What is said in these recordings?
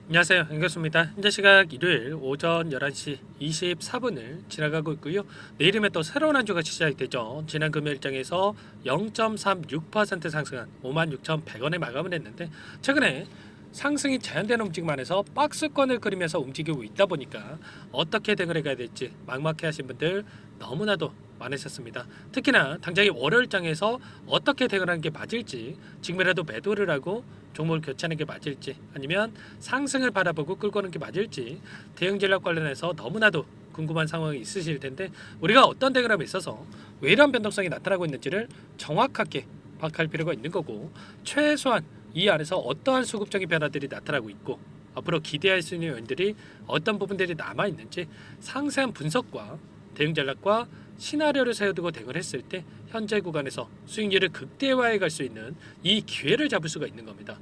안녕하세요. 반갑습니다. 현재 시각 일요일 오전 11시 24분을 지나가고 있고요. 내일이면 또 새로운 한 주가 시작되죠. 지난 금요일장에서 0.36% 상승한 56,100원에 마감을 했는데 최근에 상승이 제한되는 움직임 안에서 박스권을 그리면서 움직이고 있다 보니까 어떻게 대응을 해가야 될지 막막해 하신 분들 너무나도 많으셨습니다. 특히나 당장의 월요일장에서 어떻게 대응하는 게 맞을지, 지금이라도 매도를 하고 종목을 교체하는 게 맞을지, 아니면 상승을 바라보고 끌고 오는 게 맞을지 대응 전략 관련해서 너무나도 궁금한 상황이 있으실 텐데, 우리가 어떤 대응을 함에 있어서 왜 이런 변동성이 나타나고 있는지를 정확하게 파악할 필요가 있는 거고, 최소한 이 안에서 어떠한 수급적인 변화들이 나타나고 있고 앞으로 기대할 수 있는 요인들이 어떤 부분들이 남아 있는지 상세한 분석과 대응 전략과 시나리오를 세워두고 대응을 했을 때 현재 구간에서 수익률을 극대화해 갈 수 있는 이 기회를 잡을 수가 있는 겁니다.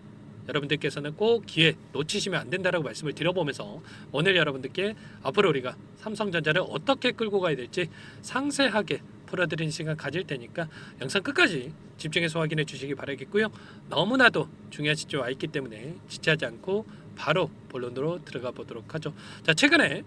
여러분들께서는 꼭 기회 놓치시면 안 된다라고 말씀을 드려보면서 오늘 여러분들께 앞으로 우리가 삼성전자를 어떻게 끌고 가야 될지 상세하게 풀어드리는 시간 가질 테니까 영상 끝까지 집중해서 확인해 주시기 바라겠고요. 너무나도 중요한 시점에 와 있기 때문에 지체하지 않고 바로 본론으로 들어가 보도록 하죠. 자, 최근에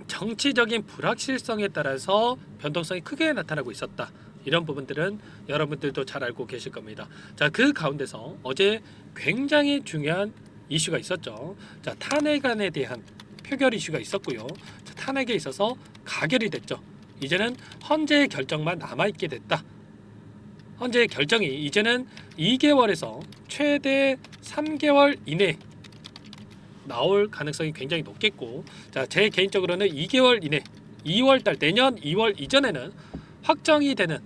정치적인 불확실성에 따라서 변동성이 크게 나타나고 있었다. 이런 부분들은 여러분들도 잘 알고 계실 겁니다. 자, 그 가운데서 어제 굉장히 중요한 이슈가 있었죠. 자, 탄핵안에 대한 표결 이슈가 있었고요. 자, 탄핵에 있어서 가결이 됐죠. 이제는 헌재의 결정만 남아있게 됐다. 헌재의 결정이 이제는 2개월에서 최대 3개월 이내 나올 가능성이 굉장히 높겠고, 자, 제 개인적으로는 2개월 이내 2월달 내년 2월 이전에는 확정이 되는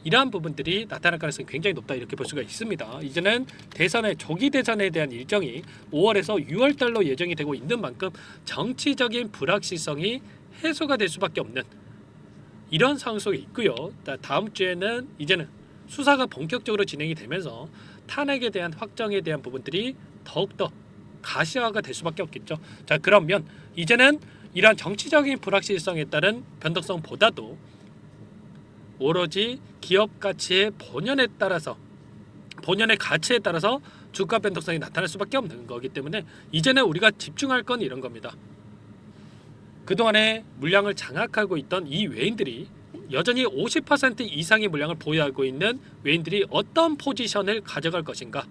이러한 부분들이 나타날 가능성이 굉장히 높다, 이렇게 볼 수가 있습니다. 이제는 대선의 조기 대선에 대한 일정이 5월에서 6월달로 예정이 되고 있는 만큼 정치적인 불확실성이 해소가 될 수밖에 없는 이런 상황 속에 있고요. 다음 주에는 이제는 수사가 본격적으로 진행이 되면서 탄핵에 대한 확정에 대한 부분들이 더욱더 가시화가 될 수밖에 없겠죠. 자, 그러면 이제는 이러한 정치적인 불확실성에 따른 변동성보다도 오로지 기업 가치의 본연의 가치에 따라서 주가 변동성이 나타날 수밖에 없는 거기 때문에 이제는 우리가 집중할 건 이런 겁니다. 그동안에 물량을 장악하고 있던 이 외인들이 여전히 50% 이상의 물량을 보유하고 있는 외인들이 어떤 포지션을 가져갈 것인가,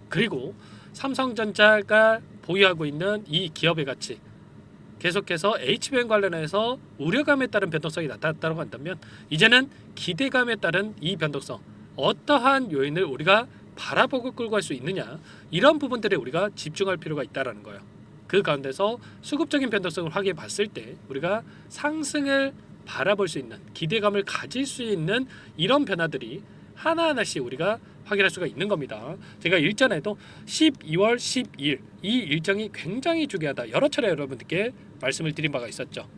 그리고 삼성전자가 보유하고 있는 이 기업의 가치, 계속해서 HBM 관련해서 우려감에 따른 변동성이 나타났다고 한다면 이제는 기대감에 따른 이 변동성, 어떠한 요인을 우리가 바라보고 끌고 갈 수 있느냐, 이런 부분들에 우리가 집중할 필요가 있다는 거예요. 그 가운데서 수급적인 변동성을 확인해 봤을 때 우리가 상승을 바라볼 수 있는, 기대감을 가질 수 있는 이런 변화들이 하나하나씩 우리가 확인할 수가 있는 겁니다. 제가 일전에도 12월 12일 이 일정이 굉장히 중요하다, 여러 차례 여러분들께 말씀을 드린 바가 있었죠.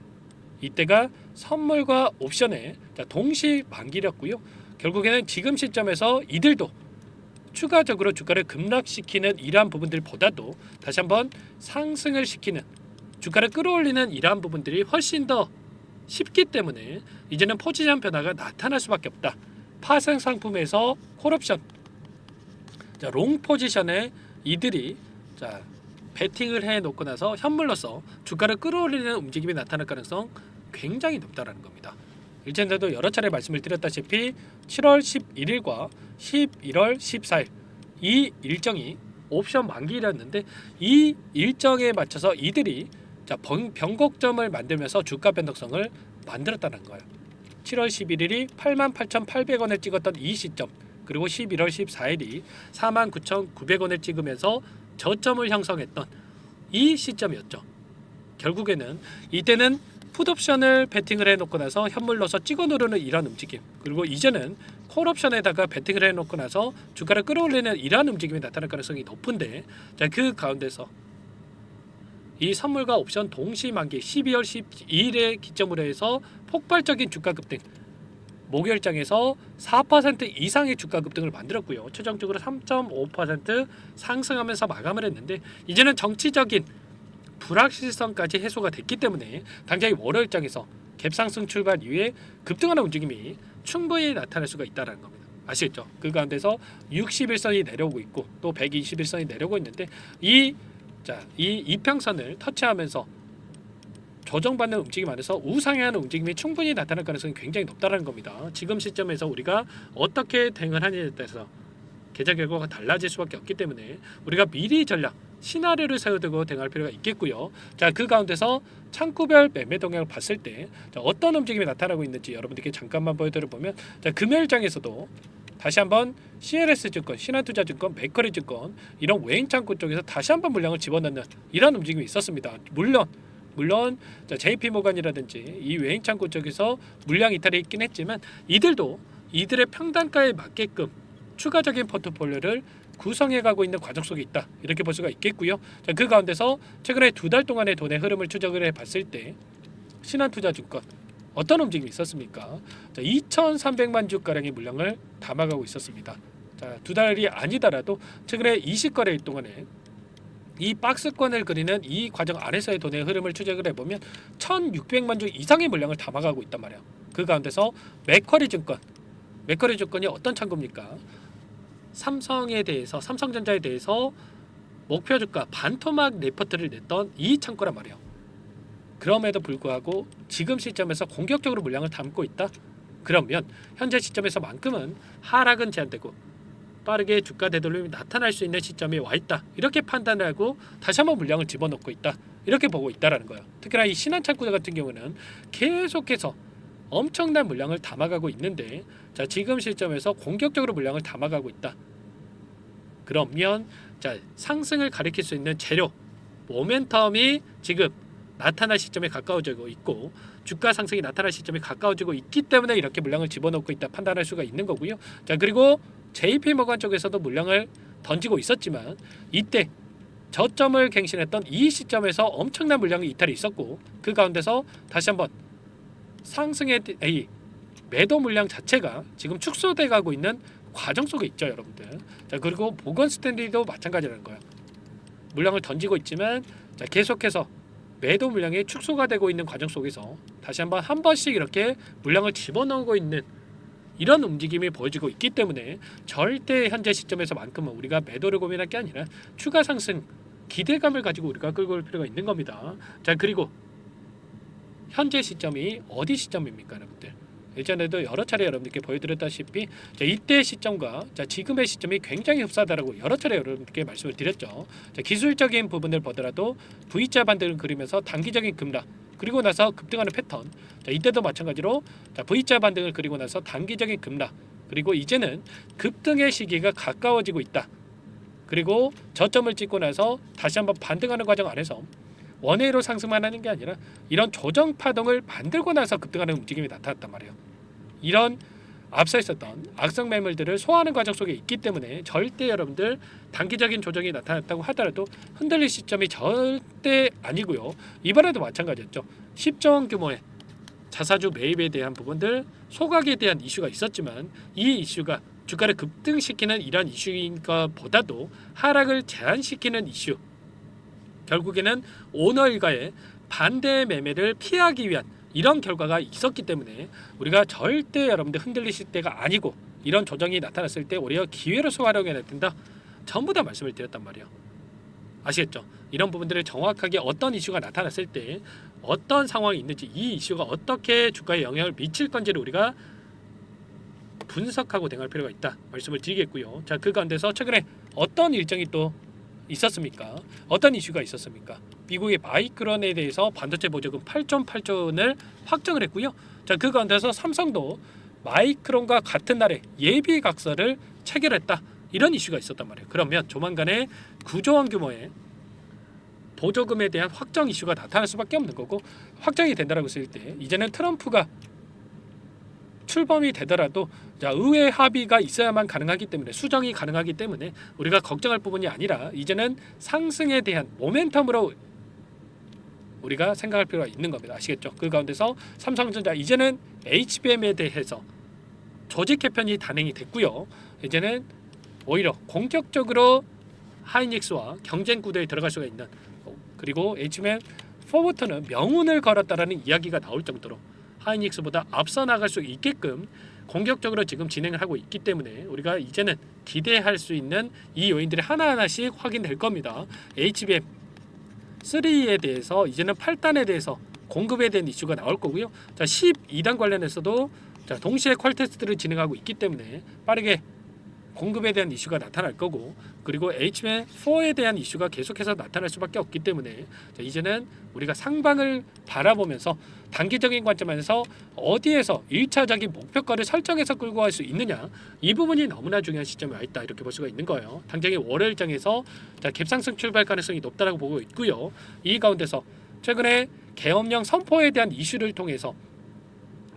이때가 선물과 옵션의 동시 만기였고요. 결국에는 지금 시점에서 이들도 추가적으로 주가를 급락시키는 이러한 부분들보다도 다시 한번 상승을 시키는, 주가를 끌어올리는 이러한 부분들이 훨씬 더 쉽기 때문에 이제는 포지션 변화가 나타날 수밖에 없다. 파생 상품에서 콜옵션, 롱 포지션에 이들이 베팅을 해놓고 나서 현물로서 주가를 끌어올리는 움직임이 나타날 가능성 굉장히 높다라는 겁니다. 일전에도 여러 차례 말씀을 드렸다시피 7월 11일과 11월 14일 이 일정이 옵션 만기였는데 이 일정에 맞춰서 이들이 변곡점을 만들면서 주가 변동성을 만들었다는 거예요. 7월 11일이 88,800원을 찍었던 이 시점, 그리고 11월 14일이 49,900원을 찍으면서 저점을 형성했던 이 시점이었죠. 결국에는 이때는 풋옵션을 베팅을 해놓고 나서 현물로서 찍어 누르는 이런 움직임, 그리고 이제는 콜옵션에다가 베팅을 해놓고 나서 주가를 끌어올리는 이러한 움직임이 나타날 가능성이 높은데, 그 가운데서 이 선물과 옵션 동시 만기 12월 12일에 기점으로 해서 폭발적인 주가 급등, 목요일장에서 4% 이상의 주가 급등을 만들었고요. 최종적으로 3.5% 상승하면서 마감을 했는데 이제는 정치적인 불확실성까지 해소가 됐기 때문에 당장의 월요일장에서 갭상승 출발 이후에 급등하는 움직임이 충분히 나타날 수가 있다는 겁니다. 아시겠죠? 그 가운데서 61선이 내려오고 있고 또 121선이 내려오고 있는데 이 자, 이 이평선을 터치하면서 조정받는 움직임 안에서 우상향하는 움직임이 충분히 나타날 가능성이 굉장히 높다는 겁니다. 지금 시점에서 우리가 어떻게 대응을 하느냐에 따라서 계좌 결과가 달라질 수밖에 없기 때문에 우리가 미리 전략 시나리오를 세워두고 대응할 필요가 있겠고요. 자, 그 가운데서 창구별 매매 동향을 봤을 때 어떤 움직임이 나타나고 있는지 여러분들께 잠깐만 보여드려 보면, 자, 금요일장에서도 다시 한번 CLS증권, 신한투자증권, 맥커리증권 이런 외인 창구 쪽에서 다시 한번 물량을 집어넣는 이런 움직임이 있었습니다. 물론 자, JP모간이라든지 이 외인 창구 쪽에서 물량 이탈이 있긴 했지만 이들도 이들의 평단가에 맞게끔 추가적인 포트폴리오를 구성해가고 있는 과정 속에 있다, 이렇게 볼 수가 있겠고요. 자, 그 가운데서 최근에 2달 동안의 돈의 흐름을 추적을 해봤을 때 신한투자증권 어떤 움직임이 있었습니까? 자, 2,300만 주 가량의 물량을 담아가고 있었습니다. 자, 2달이 아니더라도 최근에 20거래일 동안에 이 박스권을 그리는 이 과정 안에서의 돈의 흐름을 추적을 해보면 1,600만 주 이상의 물량을 담아가고 있단 말이에요. 그 가운데서 맥커리증권이 어떤 창구입니까? 삼성전자에 대해서 목표 주가 반토막 레포트를 냈던 이 창구란 말이에요. 그럼에도 불구하고 지금 시점에서 공격적으로 물량을 담고 있다? 그러면 현재 시점에서만큼은 하락은 제한되고 빠르게 주가 되돌림이 나타날 수 있는 시점에 와 있다, 이렇게 판단을 하고 다시 한번 물량을 집어넣고 있다, 이렇게 보고 있다라는 거예요. 특히나 이 신한창구자 같은 경우는 계속해서 엄청난 물량을 담아가고 있는데, 자, 지금 시점에서 공격적으로 물량을 담아가고 있다. 그러면 자, 상승을 가리킬 수 있는 재료 모멘텀이 지금 나타날 시점에 가까워지고 있고 주가 상승이 나타날 시점에 가까워지고 있기 때문에 이렇게 물량을 집어넣고 있다 판단할 수가 있는 거고요. 자, 그리고 JP모간 쪽에서도 물량을 던지고 있었지만 이때 저점을 갱신했던 이 시점에서 엄청난 물량의 이탈이 있었고, 그 가운데서 다시 한번 상승의 매도 물량 자체가 지금 축소돼 가고 있는 과정 속에 있죠, 여러분들. 자, 그리고 모건 스탠리도 마찬가지라는 거예요. 물량을 던지고 있지만 자, 계속해서 매도 물량이 축소가 되고 있는 과정 속에서 다시 한 번씩 이렇게 물량을 집어넣고 있는 이런 움직임이 보여지고 있기 때문에 절대 현재 시점에서만큼은 우리가 매도를 고민할 게 아니라 추가 상승 기대감을 가지고 우리가 끌고 올 필요가 있는 겁니다. 자, 그리고 현재 시점이 어디 시점입니까, 여러분들? 예전에도 여러 차례 여러분들께 보여드렸다시피 자, 이때 시점과 자, 지금의 시점이 굉장히 흡사하다고 여러 차례 여러분들께 말씀을 드렸죠. 자, 기술적인 부분을 보더라도 V자 반등을 그리면서 단기적인 급락 그리고 나서 급등하는 패턴, 자, 이때도 마찬가지로 자, V자 반등을 그리고 나서 단기적인 급락, 그리고 이제는 급등의 시기가 가까워지고 있다. 그리고 저점을 찍고 나서 다시 한번 반등하는 과정 안에서 원회로 상승만 하는 게 아니라 이런 조정 파동을 만들고 나서 급등하는 움직임이 나타났단 말이에요. 이런 앞서 있었던 악성 매물들을 소화하는 과정 속에 있기 때문에 절대 여러분들 단기적인 조정이 나타났다고 하더라도 흔들릴 시점이 절대 아니고요. 이번에도 마찬가지였죠. 10조 원 규모의 자사주 매입에 대한 부분들, 소각에 대한 이슈가 있었지만 이 이슈가 주가를 급등시키는 이런 이슈인 것보다도 하락을 제한시키는 이슈, 결국에는 오너 일가의 반대 매매를 피하기 위한 이런 결과가 있었기 때문에 우리가 절대 여러분들 흔들리실 때가 아니고 이런 조정이 나타났을 때 오히려 기회로 활용해야 된다, 전부 다 말씀을 드렸단 말이에요. 아시겠죠? 이런 부분들을 정확하게 어떤 이슈가 나타났을 때 어떤 상황이 있는지, 이 이슈가 어떻게 주가에 영향을 미칠 건지를 우리가 분석하고 대응할 필요가 있다 말씀을 드리겠고요. 자, 그 가운데서 최근에 어떤 일정이 또 있었습니까? 어떤 이슈가 있었습니까? 미국의 마이크론에 대해서 반도체 보조금 8.8조 원을 확정을 했고요. 자, 그 가운데서 삼성도 마이크론과 같은 날에 예비 각서를 체결했다, 이런 이슈가 있었단 말이에요. 그러면 조만간에 9조 원 규모의 보조금에 대한 확정 이슈가 나타날 수밖에 없는 거고, 확정이 된다라고 했을 때 이제는 트럼프가 출범이 되더라도 자, 의회 합의가 있어야만 가능하기 때문에, 수정이 가능하기 때문에 우리가 걱정할 부분이 아니라 이제는 상승에 대한 모멘텀으로 우리가 생각할 필요가 있는 겁니다. 아시겠죠? 그 가운데서 삼성전자 이제는 HBM에 대해서 조직 개편이 단행이 됐고요. 이제는 오히려 공격적으로 하이닉스와 경쟁 구도에 들어갈 수가 있는, 그리고 HBM 포부터는 명운을 걸었다라는 이야기가 나올 정도로 하이닉스보다 앞서 나갈 수 있게끔 공격적으로 지금 진행을 하고 있기 때문에 우리가 이제는 기대할 수 있는 이 요인들이 하나하나씩 확인될 겁니다. HBM 3에 대해서 이제는 8단에 대해서 공급에 대한 이슈가 나올 거고요. 자, 12단 관련해서도 자, 동시에 퀄 테스트를 진행하고 있기 때문에 빠르게 공급에 대한 이슈가 나타날 거고, 그리고 HBM4에 대한 이슈가 계속해서 나타날 수밖에 없기 때문에 자, 이제는 우리가 상방을 바라보면서 단기적인 관점에서 어디에서 1차적인 목표가를 설정해서 끌고 갈 수 있느냐, 이 부분이 너무나 중요한 시점에 와 있다, 이렇게 볼 수가 있는 거예요. 당장의 월요일장에서 자, 갭상승 출발 가능성이 높다라고 보고 있고요. 이 가운데서 최근에 계엄령 선포에 대한 이슈를 통해서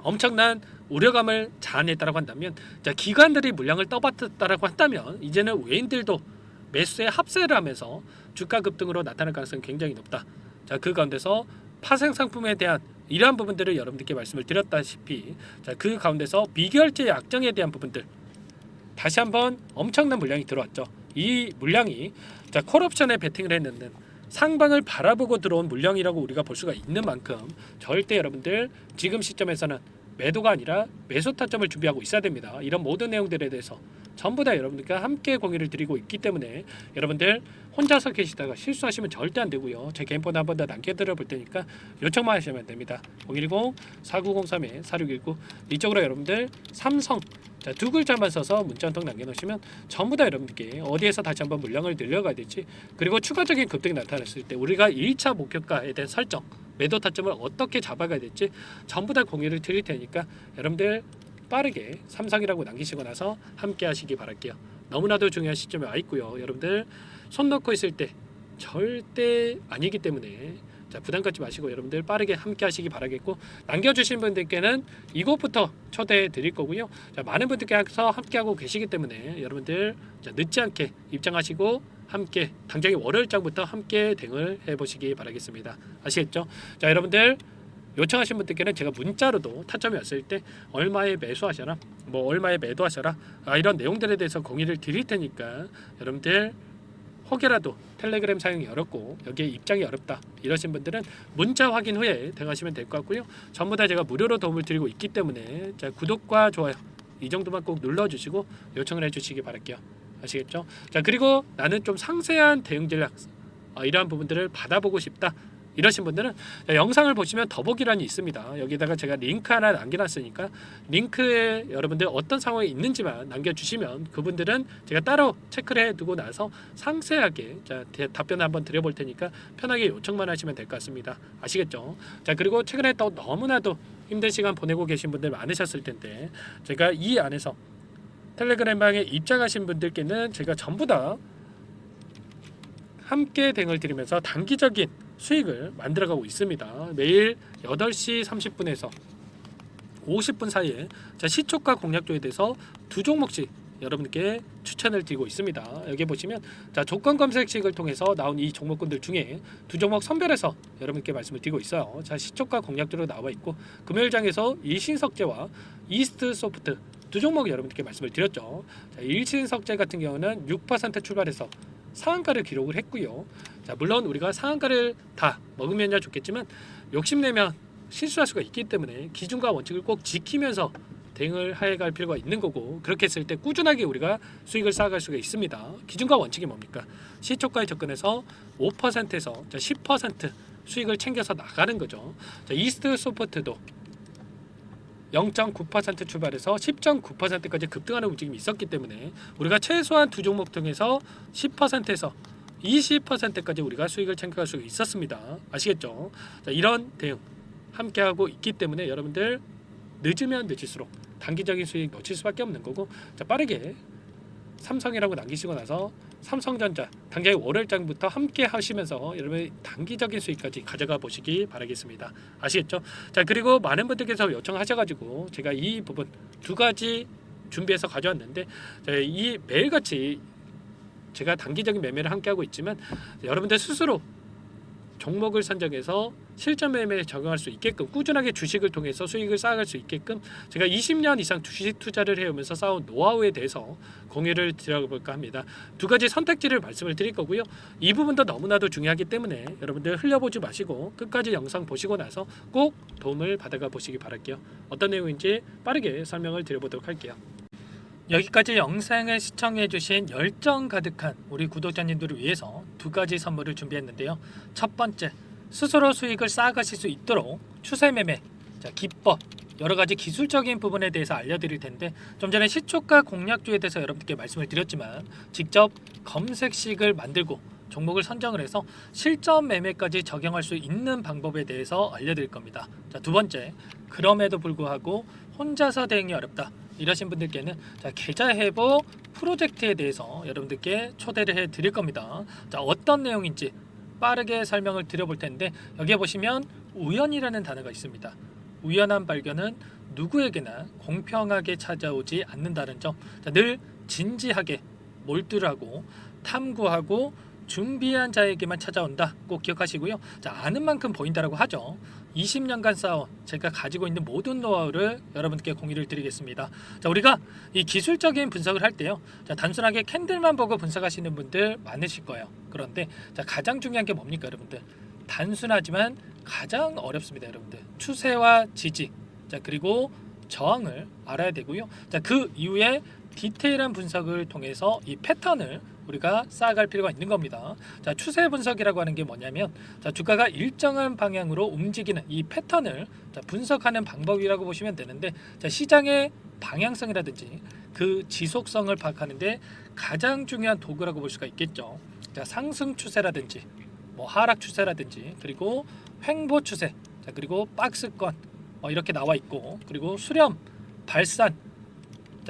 엄청난 우려감을 자아냈다라고 한다면, 자, 기관들이 물량을 떠받쳤다라고 한다면 이제는 외인들도 매수에 합세를 하면서 주가 급등으로 나타날 가능성이 굉장히 높다. 자, 그 가운데서 파생 상품에 대한 이러한 부분들을 여러분들께 말씀을 드렸다시피, 자, 그 가운데서 비결제 약정에 대한 부분들 다시 한번 엄청난 물량이 들어왔죠. 이 물량이 자, 콜옵션에 베팅을 했는 상방을 바라보고 들어온 물량이라고 우리가 볼 수가 있는 만큼 절대 여러분들 지금 시점에서는 매도가 아니라 매수 타점을 준비하고 있어야 됩니다. 이런 모든 내용들에 대해서 전부 다 여러분들과 함께 공유를 드리고 있기 때문에 여러분들 혼자서 계시다가 실수하시면 절대 안 되고요. 제 개인번호 한 번 더 남겨드려 볼 테니까 요청만 하시면 됩니다. 010-4903-4619 이쪽으로 여러분들 삼성 자, 두 글자만 써서 문자 한 통 남겨놓으시면 전부 다 여러분들께 어디에서 다시 한번 물량을 늘려가야 될지, 그리고 추가적인 급등이 나타났을 때 우리가 1차 목표가에 대한 설정, 매도 타점을 어떻게 잡아가야 될지 전부 다 공유를 드릴 테니까 여러분들 빠르게 삼성이라고 남기시고 나서 함께 하시기 바랄게요. 너무나도 중요한 시점에 와 있고요. 여러분들 손 놓고 있을 때 절대 아니기 때문에 자, 부담 갖지 마시고 여러분들 빠르게 함께 하시기 바라겠고, 남겨주신 분들께는 이곳부터 초대해 드릴 거고요. 자, 많은 분들께서 함께 하고 계시기 때문에 여러분들 자, 늦지 않게 입장하시고 함께 당장의 월요일장부터 함께 대응을 해보시기 바라겠습니다. 아시겠죠? 자, 여러분들 요청하신 분들께는 제가 문자로도 타점이 왔을 때 얼마에 매수하셔라, 뭐 얼마에 매도하셔라, 이런 내용들에 대해서 공유를 드릴 테니까 여러분들 혹여라도 텔레그램 사용이 어렵고 여기에 입장이 어렵다 이러신 분들은 문자 확인 후에 대응하시면 될 것 같고요. 전부 다 제가 무료로 도움을 드리고 있기 때문에 자, 구독과 좋아요 이 정도만 꼭 눌러주시고 요청을 해주시기 바랄게요. 아시겠죠? 자, 그리고 나는 좀 상세한 대응 전략 이러한 부분들을 받아보고 싶다 이러신 분들은 영상을 보시면 더보기란이 있습니다. 여기다가 제가 링크 하나 남겨놨으니까 링크에 여러분들 어떤 상황이 있는지만 남겨주시면 그분들은 제가 따로 체크를 해두고 나서 상세하게 자, 답변을 한번 드려볼 테니까 편하게 요청만 하시면 될 것 같습니다. 아시겠죠? 자, 그리고 최근에 또 너무나도 힘든 시간 보내고 계신 분들 많으셨을 텐데 제가 이 안에서 텔레그램 방에 입장하신 분들께는 제가 전부 다 함께 대응을 드리면서 단기적인 수익을 만들어가고 있습니다. 매일 8시 30분에서 50분 사이에 자, 시초가 공략도에 대해서 두 종목씩 여러분께 추천을 드리고 있습니다. 여기 보시면 자, 조건 검색식을 통해서 나온 이 종목군들 중에 두 종목 선별해서 여러분께 말씀을 드리고 있어요. 자, 시초가 공략도로 나와 있고 금요일장에서 일신석재와 이스트소프트 두 종목 여러분께 말씀을 드렸죠. 자, 일신석재 같은 경우는 6% 출발해서 상한가를 기록을 했고요. 자, 물론 우리가 상한가를 다 먹으면야 좋겠지만 욕심내면 실수할 수가 있기 때문에 기준과 원칙을 꼭 지키면서 대응을 해갈 필요가 있는 거고, 그렇게 했을 때 꾸준하게 우리가 수익을 쌓아갈 수가 있습니다. 기준과 원칙이 뭡니까? 시초가에 접근해서 5%에서 10% 수익을 챙겨서 나가는 거죠. 자, 이스트 소프트도 0.9% 출발해서 10.9%까지 급등하는 움직임이 있었기 때문에 우리가 최소한 두 종목 통해서 10%에서 20%까지 우리가 수익을 챙겨갈 수 있었습니다. 아시겠죠? 자, 이런 대응 함께하고 있기 때문에 여러분들 늦으면 늦을수록 단기적인 수익 놓칠 수밖에 없는 거고, 자, 빠르게 삼성이라고 남기시고 나서 삼성전자 당장의 월요일장부터 함께 하시면서 여러분 단기적인 수익까지 가져가 보시기 바라겠습니다. 아시겠죠? 자, 그리고 많은 분들께서 요청하셔가지고 제가 이 부분 두 가지 준비해서 가져왔는데, 자, 이 매일같이 제가 단기적인 매매를 함께 하고 있지만 여러분들 스스로 종목을 선정해서 실전 매매에 적용할 수 있게끔 꾸준하게 주식을 통해서 수익을 쌓아갈 수 있게끔 제가 20년 이상 주식 투자를 해오면서 쌓아온 노하우에 대해서 공유를 드려볼까 합니다. 두 가지 선택지를 말씀을 드릴 거고요. 이 부분도 너무나도 중요하기 때문에 여러분들 흘려보지 마시고 끝까지 영상 보시고 나서 꼭 도움을 받아가 보시기 바랄게요. 어떤 내용인지 빠르게 설명을 드려보도록 할게요. 여기까지 영상을 시청해주신 열정 가득한 우리 구독자님들을 위해서 두 가지 선물을 준비했는데요. 첫 번째, 스스로 수익을 쌓아가실 수 있도록 추세매매 기법, 여러 가지 기술적인 부분에 대해서 알려드릴 텐데, 좀 전에 시초가 공략주에 대해서 여러분들께 말씀을 드렸지만 직접 검색식을 만들고 종목을 선정을 해서 실전 매매까지 적용할 수 있는 방법에 대해서 알려드릴 겁니다. 두 번째, 그럼에도 불구하고 혼자서 대응이 어렵다 이러신 분들께는 계좌 회복 프로젝트에 대해서 여러분들께 초대를 해 드릴 겁니다. 어떤 내용인지 빠르게 설명을 드려볼 텐데, 여기에 보시면 우연이라는 단어가 있습니다. 우연한 발견은 누구에게나 공평하게 찾아오지 않는다는 점, 늘 진지하게 몰두하고 탐구하고 준비한 자에게만 찾아온다, 꼭 기억하시고요. 아는 만큼 보인다라고 하죠. 20년간 쌓아온 제가 가지고 있는 모든 노하우를 여러분께 공유를 드리겠습니다. 우리가 이 기술적인 분석을 할 때요, 단순하게 캔들만 보고 분석하시는 분들 많으실 거예요. 그런데 가장 중요한 게 뭡니까 여러분들? 단순하지만 가장 어렵습니다 여러분들. 추세와 지지, 그리고 저항을 알아야 되고요. 그 이후에 디테일한 분석을 통해서 이 패턴을 우리가 쌓아갈 필요가 있는 겁니다. 추세 분석이라고 하는 게 뭐냐면, 주가가 일정한 방향으로 움직이는 이 패턴을 분석하는 방법이라고 보시면 되는데, 시장의 방향성이라든지 그 지속성을 파악하는데 가장 중요한 도구라고 볼 수가 있겠죠. 상승 추세라든지 하락 추세라든지, 그리고 횡보 추세, 그리고 박스권 이렇게 나와 있고, 그리고 수렴, 발산,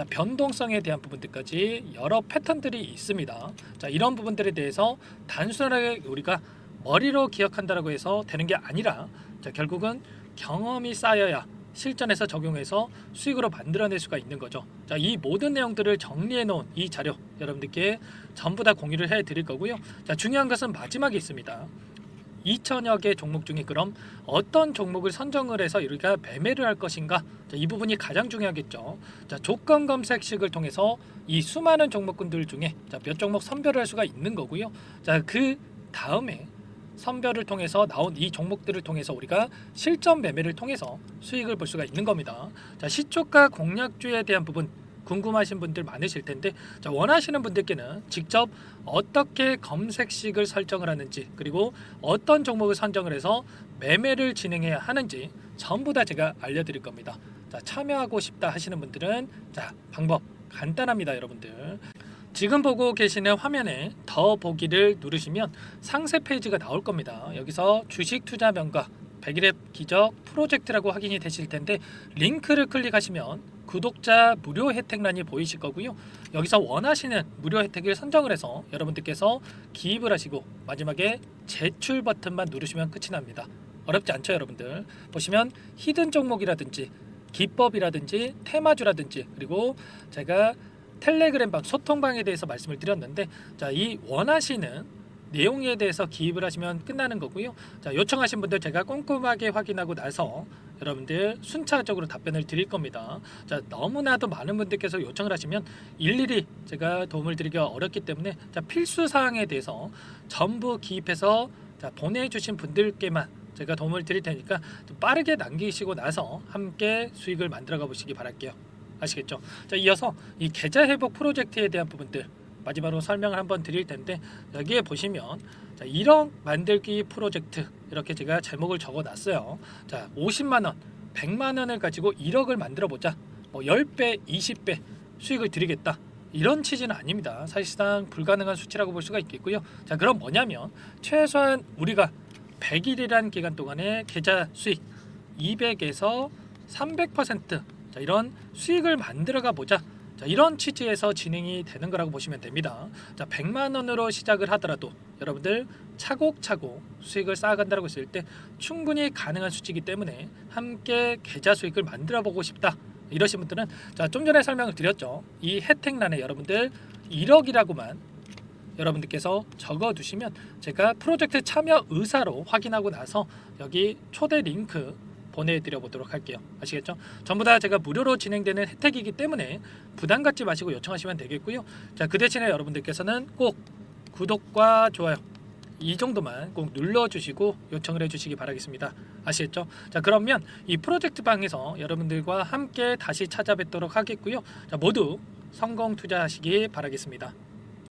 변동성에 대한 부분들까지 여러 패턴들이 있습니다. 이런 부분들에 대해서 단순하게 우리가 머리로 기억한다라고 해서 되는 게 아니라, 결국은 경험이 쌓여야 실전에서 적용해서 수익으로 만들어낼 수가 있는 거죠. 이 모든 내용들을 정리해 놓은 이 자료 여러분들께 전부 다 공유를 해 드릴 거고요. 중요한 것은 마지막에 있습니다. 2천여 개 종목 중에 그럼 어떤 종목을 선정을 해서 우리가 매매를 할 것인가, 이 부분이 가장 중요하겠죠. 조건 검색식을 통해서 이 수많은 종목군들 중에 몇 종목 선별을 할 수가 있는 거고요. 그 다음에 선별을 통해서 나온 이 종목들을 통해서 우리가 실전 매매를 통해서 수익을 볼 수가 있는 겁니다. 시초가 공략주에 대한 부분 궁금하신 분들 많으실 텐데, 원하시는 분들께는 직접 어떻게 검색식을 설정을 하는지, 그리고 어떤 종목을 선정을 해서 매매를 진행해야 하는지 전부 다 제가 알려드릴 겁니다. 참여하고 싶다 하시는 분들은 방법 간단합니다 여러분들. 지금 보고 계시는 화면에 더 보기를 누르시면 상세 페이지가 나올 겁니다. 여기서 주식 투자 명가 100일의 기적 프로젝트라고 확인이 되실 텐데, 링크를 클릭하시면 구독자 무료 혜택란이 보이실 거고요. 여기서 원하시는 무료 혜택을 선정을 해서 여러분들께서 기입을 하시고 마지막에 제출 버튼만 누르시면 끝이 납니다. 어렵지 않죠 여러분들. 보시면 히든 종목이라든지 기법이라든지 테마주라든지, 그리고 제가 텔레그램방 소통방에 대해서 말씀을 드렸는데, 이 원하시는 내용에 대해서 기입을 하시면 끝나는 거고요. 요청하신 분들 제가 꼼꼼하게 확인하고 나서 여러분들 순차적으로 답변을 드릴 겁니다. 너무나도 많은 분들께서 요청을 하시면 일일이 제가 도움을 드리기가 어렵기 때문에 필수 사항에 대해서 전부 기입해서 보내주신 분들께만 제가 도움을 드릴 테니까 좀 빠르게 남기시고 나서 함께 수익을 만들어가 보시기 바랄게요. 아시겠죠? 이어서 이 계좌 회복 프로젝트에 대한 부분들 마지막으로 설명을 한번 드릴 텐데, 여기에 보시면 1억 만들기 프로젝트 이렇게 제가 제목을 적어 놨어요. 50만원, 100만원을 가지고 1억을 만들어 보자, 10배, 20배 수익을 드리겠다, 이런 취지는 아닙니다. 사실상 불가능한 수치라고 볼 수가 있겠고요. 그럼 뭐냐면, 최소한 우리가 100일이란 기간 동안에 계좌 수익 200에서 300% 이런 수익을 만들어가 보자, 이런 취지에서 진행이 되는 거라고 보시면 됩니다. 100만 원으로 시작을 하더라도 여러분들 차곡차곡 수익을 쌓아간다고 했을 때 충분히 가능한 수치이기 때문에 함께 계좌 수익을 만들어 보고 싶다 이러신 분들은, 좀 전에 설명을 드렸죠. 이 혜택란에 여러분들 1억이라고만 여러분들께서 적어두시면 제가 프로젝트 참여 의사로 확인하고 나서 여기 초대 링크 보내드려 보도록 할게요. 아시겠죠? 전부 다 제가 무료로 진행되는 혜택이기 때문에 부담 갖지 마시고 요청하시면 되겠고요. 그 대신에 여러분들께서는 꼭 구독과 좋아요 이 정도만 꼭 눌러주시고 요청을 해주시기 바라겠습니다. 아시겠죠? 그러면 이 프로젝트 방에서 여러분들과 함께 다시 찾아뵙도록 하겠고요. 모두 성공 투자하시기 바라겠습니다.